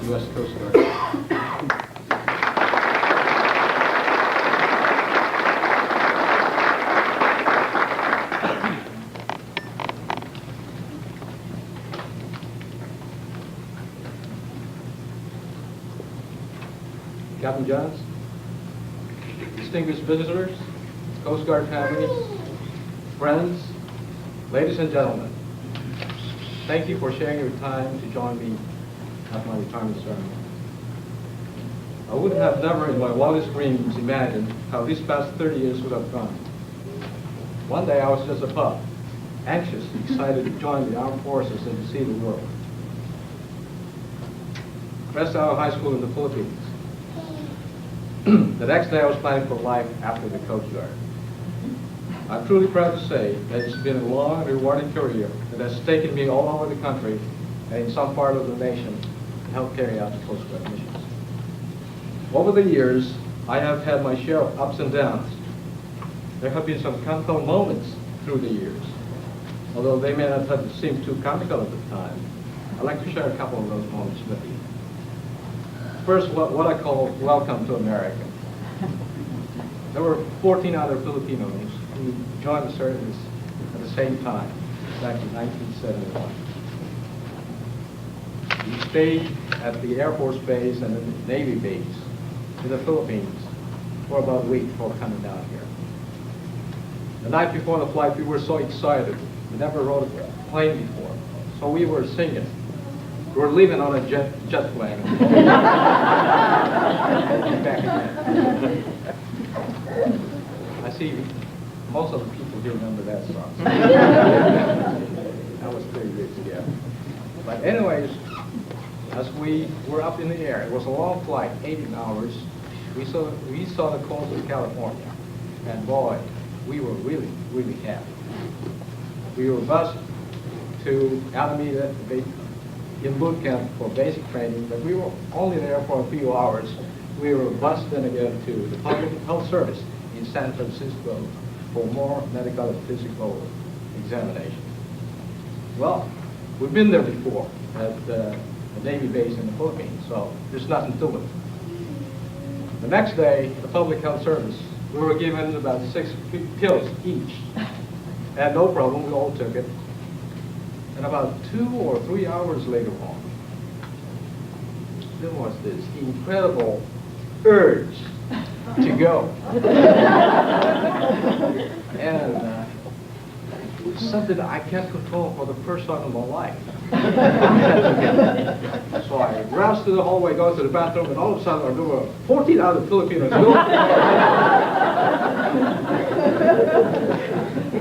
U.S. Coast Guard. Captain Johns, distinguished visitors, Coast Guard family, friends, ladies and gentlemen, thank you for sharing your time to join me at my retirement ceremony. I would have never in my wildest dreams imagined how these past 30 years would have gone. One day I was just a pup, anxious and excited to join the armed forces and to see the world. Fresh out of high school in the Philippines. The next day I was planning for life after the Coast Guard. I'm truly proud to say that it's been a long and rewarding career that has taken me all over the country and in some part of the nation to help carry out the Coast Guard missions. Over the years, I have had my share of ups and downs. There have been some comical moments through the years. Although they may not have seemed too comical at the time, I'd like to share a couple of those moments with you. First, what I call welcome to America. There were 14 other Filipinos who joined the service at the same time, back in 1971. We stayed at the Air Force Base and the Navy base in the Philippines for about a week before coming down here. The night before the flight, we were so excited. We never rode a plane before, so we were singing. We were leaving on a jet plane. Back again. I see most of the people here remember that song. That was 30 years ago. But anyways, as we were up in the air, it was a long flight, 18 hours. We saw the coast of California, and boy, we were really, really happy. We were bused to Alameda in boot camp for basic training, but we were only there for a few hours. We were bused then again to the Public Health Service in San Francisco for more medical and physical examination. Well, we've been there before at the Navy base in the Philippines, so there's nothing to it. The next day, the Public Health Service, we were given about 6 pills each. And no problem, we all took it. And about 2 or 3 hours later on, there was this incredible urge to go. And something that I can't control for the first time in my life. So I rushed to the hallway, go to the bathroom, and all of a sudden there were 14 other Filipinos.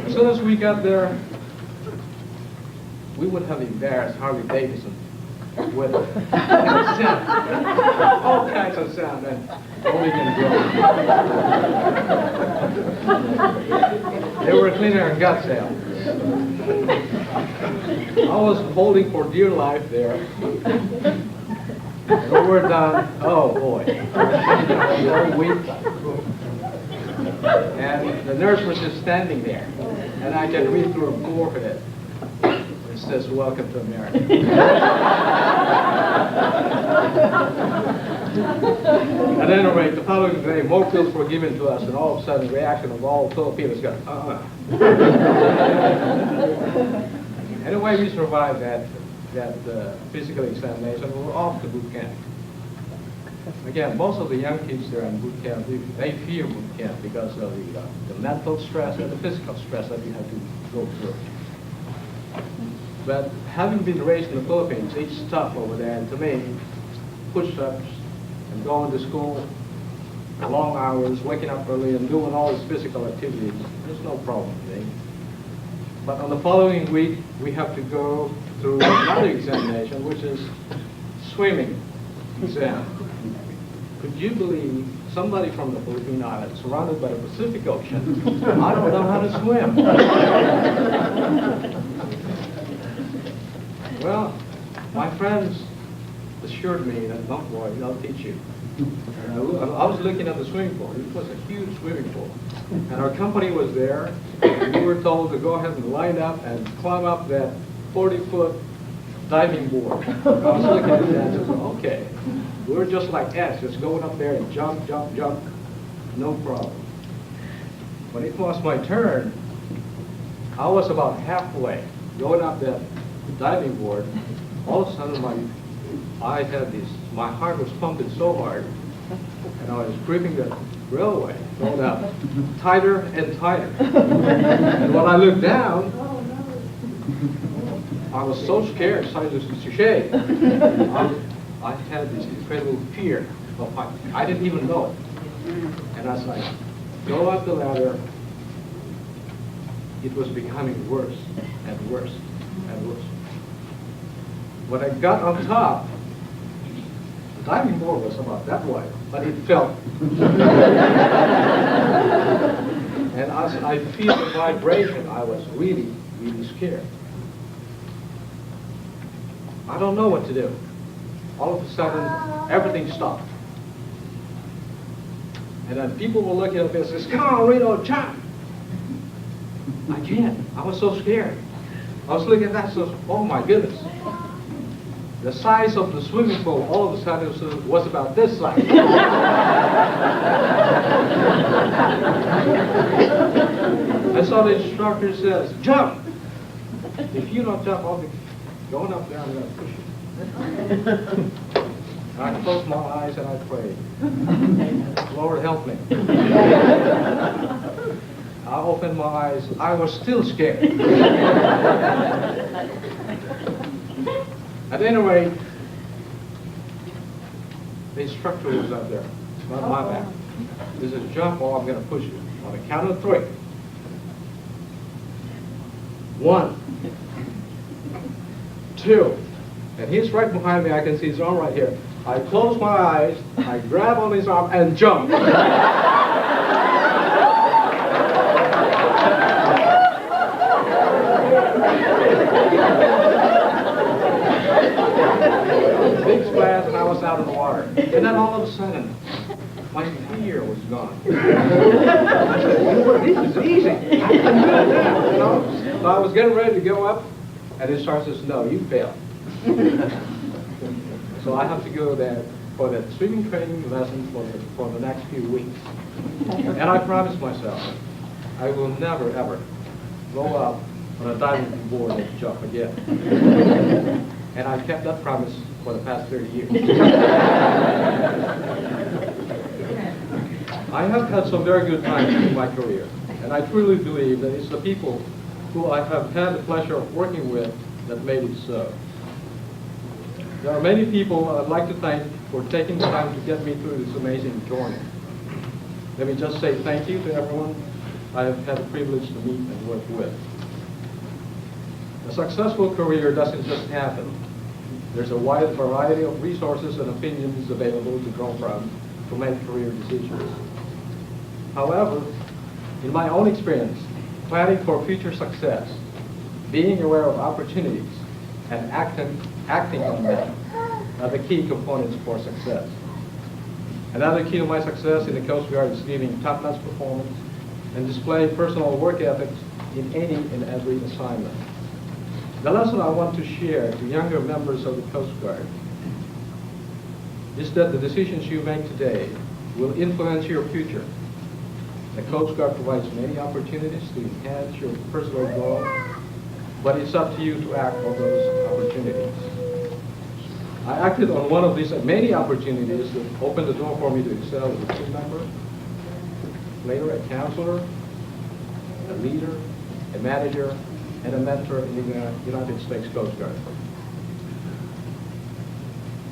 As soon as we got there, we would have embarrassed Harley Davidson with all kinds of sound, and only can go. They were cleaning our guts out. I was holding for dear life there. And when we're done, oh boy, so weak. And the nurse was just standing there, and I can read through her forehead. It says, "Welcome to America." At any rate, the following day, more pills were given to us, and all of a sudden, the reaction of all Filipinos got, Anyway, we survived that physical examination. We were off to boot camp. Again, most of the young kids there in boot camp, they fear boot camp because of the mental stress and the physical stress that you have to go through. But having been raised in the Philippines, it's tough over there, and to me, push-ups and going to school, long hours, waking up early and doing all these physical activities, there's no problem to me. But on the following week, we have to go through another examination, which is swimming exam. Could you believe somebody from the Philippine Islands, surrounded by the Pacific Ocean, I don't know how to swim? Well, my friends assured me that, don't worry, I'll teach you. I was looking at the swimming pool. It was a huge swimming pool. And our company was there, and we were told to go ahead and line up and climb up that 40-foot diving board. I was looking at that and said, okay. We were just like ants, just going up there and jump, jump, jump, no problem. When it was my turn, I was about halfway going up that diving board. All of a sudden, my heart was pumping so hard, and I was gripping the railway, going up tighter and tighter. And when I looked down, I was so scared, started to shake. I had this incredible fear of heights. I didn't even know it. And as I go up the ladder, it was becoming worse and worse and worse. When I got on top, the diving board was about that wide, but it fell. And as I feel the vibration, I was really, really scared. I don't know what to do. All of a sudden, everything stopped. And then people were looking at me and says, "Come on, Reno, jump!" I can't. I was so scared. I was looking at that, so, oh my goodness. The size of the swimming pool all of a sudden was about this size. I saw the instructor says, "Jump!" If you don't jump, I'll be going up there, I'm going to push you. I closed my eyes and I prayed. Lord, help me. I opened my eyes. I was still scared. At any rate, the instructor was up there, not my back. He says, "Jump or I'm going to push you." On the count of 3. 1, 2. And he's right behind me. I can see his arm right here. I close my eyes, I grab on his arm and jump. Big splash, and I was out in the water. And then all of a sudden, my fear was gone. I said, "You know what, this is easy. I can do it now, you know?" So I was getting ready to go up, and the instructor says, "No, you failed." So I have to go there for that swimming training lesson for the next few weeks. And I promised myself, I will never, ever go up on a diving board and jump again. And I've kept that promise for the past 30 years. I have had some very good times in my career, and I truly believe that it's the people who I have had the pleasure of working with that made it so. There are many people I'd like to thank for taking the time to get me through this amazing journey. Let me just say thank you to everyone I have had the privilege to meet and work with. A successful career doesn't just happen. There's a wide variety of resources and opinions available to draw from to make career decisions. However, in my own experience, planning for future success, being aware of opportunities, and acting on them are the key components for success. Another key to my success in the Coast Guard is giving top-notch performance and displaying personal work ethics in any and every assignment. The lesson I want to share to younger members of the Coast Guard is that the decisions you make today will influence your future. The Coast Guard provides many opportunities to enhance your personal growth, but it's up to you to act on those opportunities. I acted on one of these many opportunities that opened the door for me to excel as a team member, later a counselor, a leader, a manager, and a mentor in the United States Coast Guard.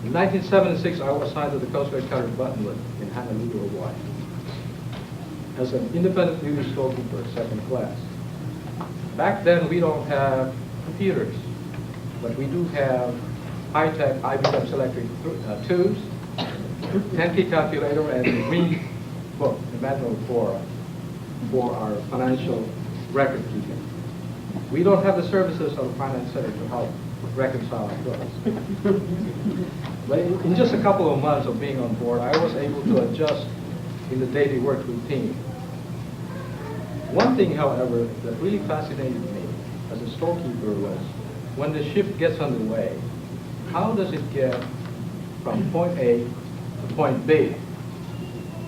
In 1976, I was assigned to the Coast Guard Cutter Buttonwood in Honolulu, Hawaii, as an independent duty storekeeper, second class. Back then, we don't have computers, but we do have high-tech IBM Selectric tubes, 10-key calculator, and a green book, the manual for our financial record keeping. We don't have the services of the Finance Center to help reconcile our books. But in just a couple of months of being on board, I was able to adjust in the daily work routine. One thing, however, that really fascinated me as a storekeeper was when the shift gets underway, how does it get from point A to point B.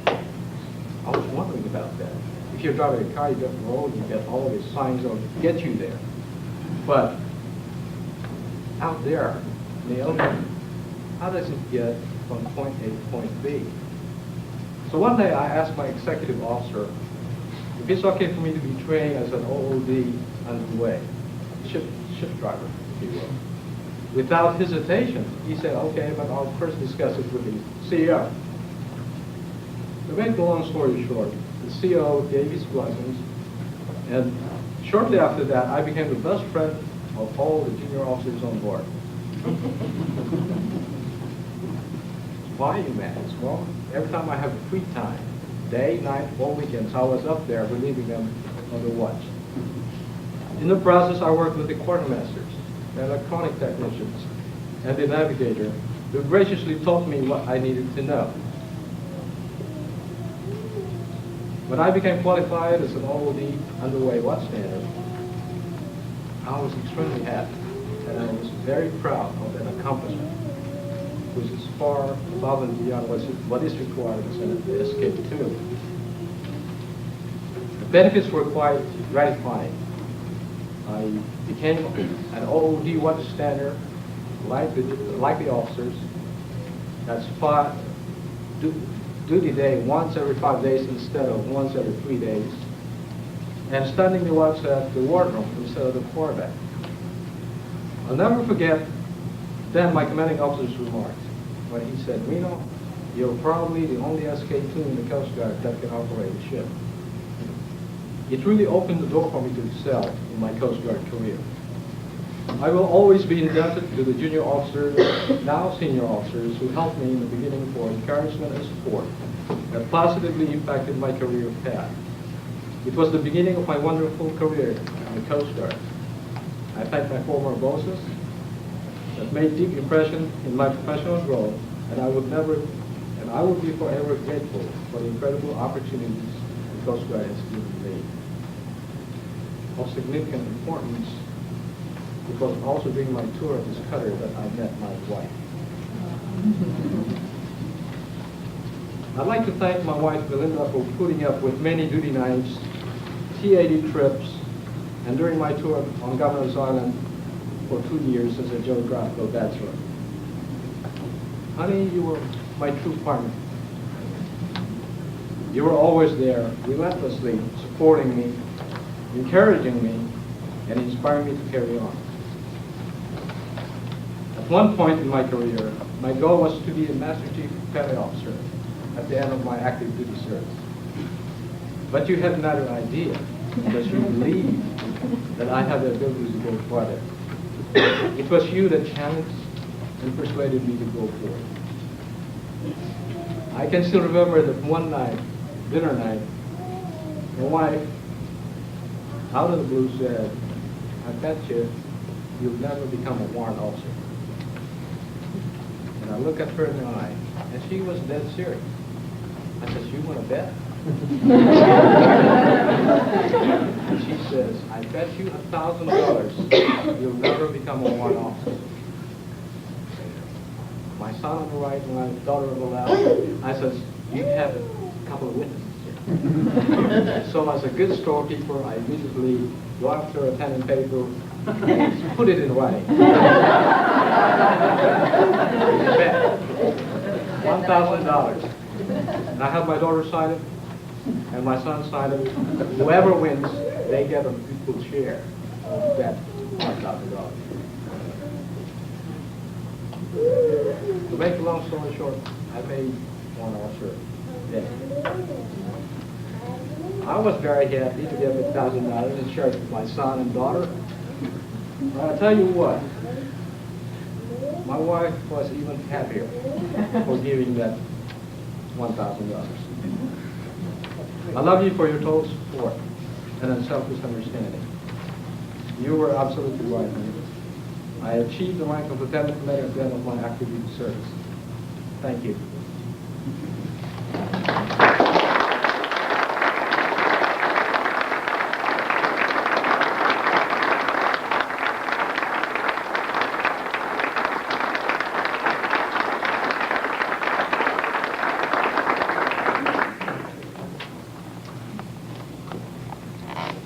I was wondering about that. If you're driving a car, you get the road, you get all of these signs that get you there. But out there in the open, how does it get from point A to point B? So one day I asked my executive officer if it's okay for me to be trained as an OOD underway, ship driver, if you will. Without hesitation, he said, okay, but I'll first discuss it with the CEO. To make the long story short, the CEO gave his blessings, and shortly after that, I became the best friend of all the junior officers on board. Why, you may ask? Well, every time I have free time, day, night, or weekends, I was up there relieving them on the watch. In the process, I worked with the quartermasters, the electronic technicians, and the navigator, who graciously taught me what I needed to know. When I became qualified as an OOD underway watchstander, I was extremely happy, and I was very proud of that accomplishment, which is far above and beyond what is required as an SK2. The benefits were quite gratifying. I became an OOD watchstander like the officers. That spot duty day once every 5 days instead of once every 3 days, and standing the watch at the wardroom instead of the quarterback. I'll never forget then my commanding officer's remarks when he said, "Reno, you're probably the only SK2 in the Coast Guard that can operate a ship." It really opened the door for me to excel in my Coast Guard career. I will always be indebted to the junior officers, now senior officers, who helped me in the beginning for encouragement and support that positively impacted my career path. It was the beginning of my wonderful career in the Coast Guard. I thank my former bosses that made deep impression in my professional growth, and I would be forever grateful for the incredible opportunities the Coast Guard has given me. Of significant importance, it was also during my tour of this cutter that I met my wife. I'd like to thank my wife, Belinda, for putting up with many duty nights, T-80 trips, and during my tour on Governor's Island for 2 years as a geographical bachelor. Honey, you were my true partner. You were always there, relentlessly supporting me, encouraging me, and inspiring me to carry on. At one point in my career, my goal was to be a Master Chief Petty Officer at the end of my active duty service. But you had another idea, because you believed that I had the ability to go further. It was you that challenged and persuaded me to go forward. I can still remember that one night, dinner night, my wife, out of the blue, said, "I bet you'll never become a warrant officer." And I looked at her in the eye, and she was dead serious. I said, "You want to bet?" And she says, "I bet you $1,000 you'll never become a warrant officer." My son on the right and my daughter on the left. I says, "You have a couple of witnesses here." So as a good storekeeper, I immediately go after a pen and paper, and put it in writing. Bet $1,000. And I have my daughter sign it, and my son sign it. Whoever wins, they get an equal share of that $1,000. To make a long story short, I made one officer day. I was very happy to get $1,000 and share it with my son and daughter. But I'll tell you what, my wife was even happier for giving that $1,000. I love you for your total support and unselfish understanding. You were absolutely right. I achieved the rank of Lieutenant Commander at the end of my active duty service. Thank you.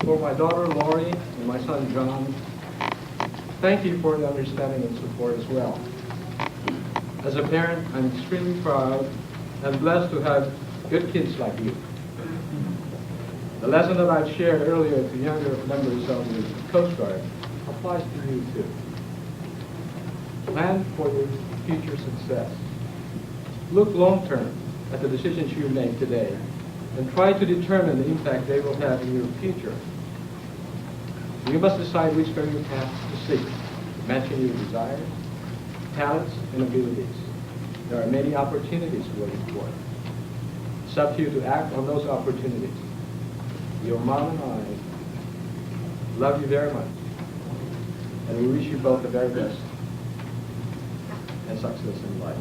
For my daughter Lori and my son John, thank you for the understanding and support as well. As a parent, I'm extremely proud and blessed to have good kids like you. The lesson that I've shared earlier to younger members of the Coast Guard applies to you too. Plan for your future success. Look long-term at the decisions you make today and try to determine the impact they will have in your future. You must decide which career path to seek, matching your desires, talents, and abilities. There are many opportunities waiting for you. It's up to you to act on those opportunities. Your mom and I love you very much, and we wish you both the very best and success in life.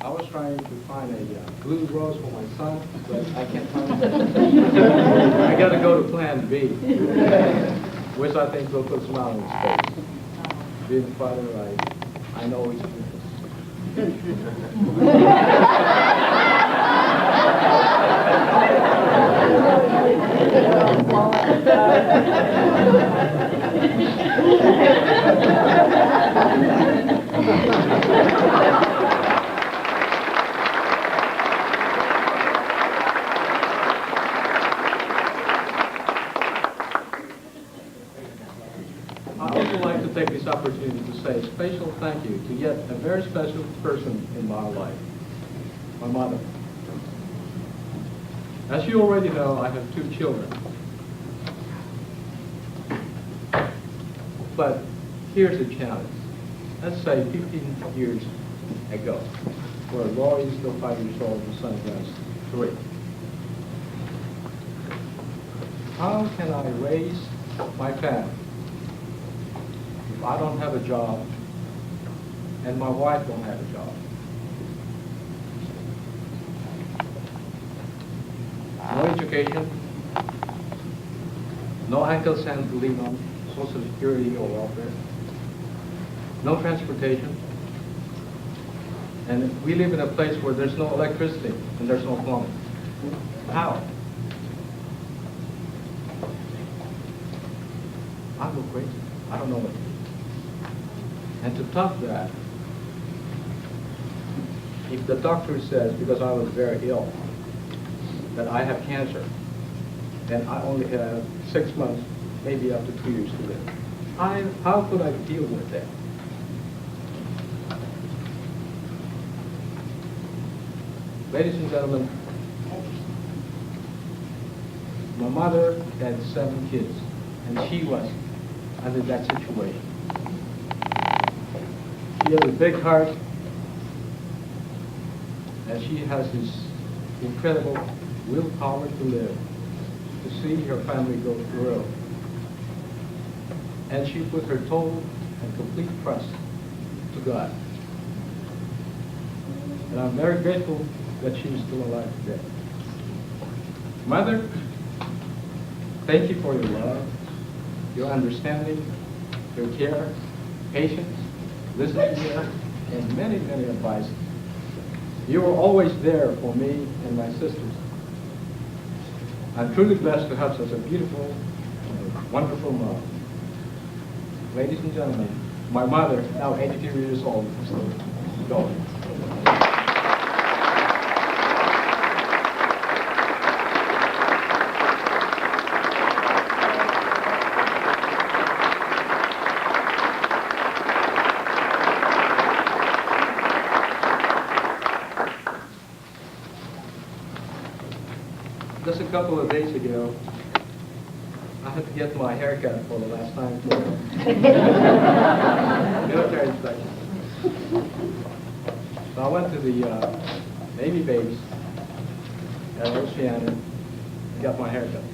I was trying to find a blue rose for my son, but I can't find it. I got to go to Plan B, which I think will put a smile on his face. Being a father, I know he's I also like to take this opportunity to say a special thank you to yet a very special person in my life, my mother. As you already know, I have 2 children. But here's a challenge. Let's say 15 years ago, where Lori is still 5 years old and son is 3. How can I raise my family if I don't have a job and my wife don't have a job? No education, no Uncle Sam to lean on, Social Security or welfare, no transportation, and we live in a place where there's no electricity and there's no plumbing. How? I go crazy. I don't know what to do. And to top that, if the doctor says, because I was very ill, that I have cancer, and I only have 6 months, maybe up to 2 years to live, how could I deal with that? Ladies and gentlemen, my mother had 7 kids, and she was under that situation. She has a big heart, and she has this incredible willpower to live, to see her family go through. And she put her total and complete trust to God. And I'm very grateful that she's still alive today. Mother, thank you for your love, your understanding, your care, patience, listening here, and many, many advice. You were always there for me and my sisters. I'm truly blessed to have such a beautiful, wonderful mom. Ladies and gentlemen, my mother, now 82 years old, is still going. Just a couple of days ago, I had to get my hair cut for the last time for military inspection. So I went to the Navy base at Oceana and got my hair cut.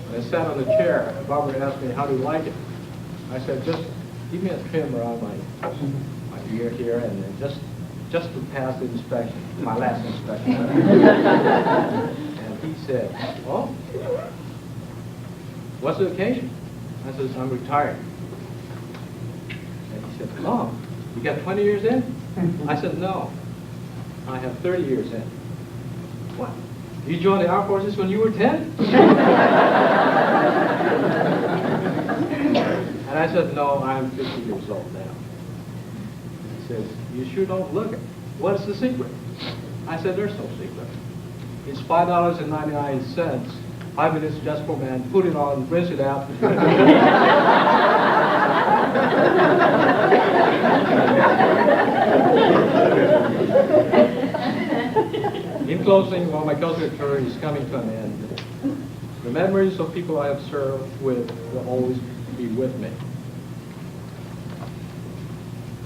When I sat on the chair, Barbara asked me, how do you like it? I said, just give me a trim around my ear here and then just to pass the inspection, my last inspection. And said, "Oh, what's the occasion?" I said, "I'm retired." And he said, "Oh, you got 20 years in?" I said, "No, I have 30 years in." "What? You joined the Armed Forces when you were 10? And I said, "No, I'm 50 years old now." He says, "You sure don't look it. What's the secret?" I said, "There's no secret. It's $5.99, 5 minutes just for man. Put it on, rinse it out." In closing, while my consular career is coming to an end, the memories of people I have served with will always be with me.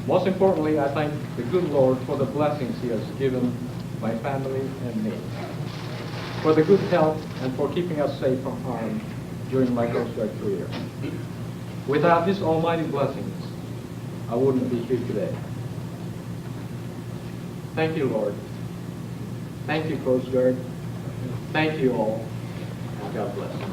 Most importantly, I thank the good Lord for the blessings He has given my family and me, for the good health and for keeping us safe from harm during my Coast Guard career. Without His almighty blessings, I wouldn't be here today. Thank you, Lord. Thank you, Coast Guard. Thank you all. And God bless.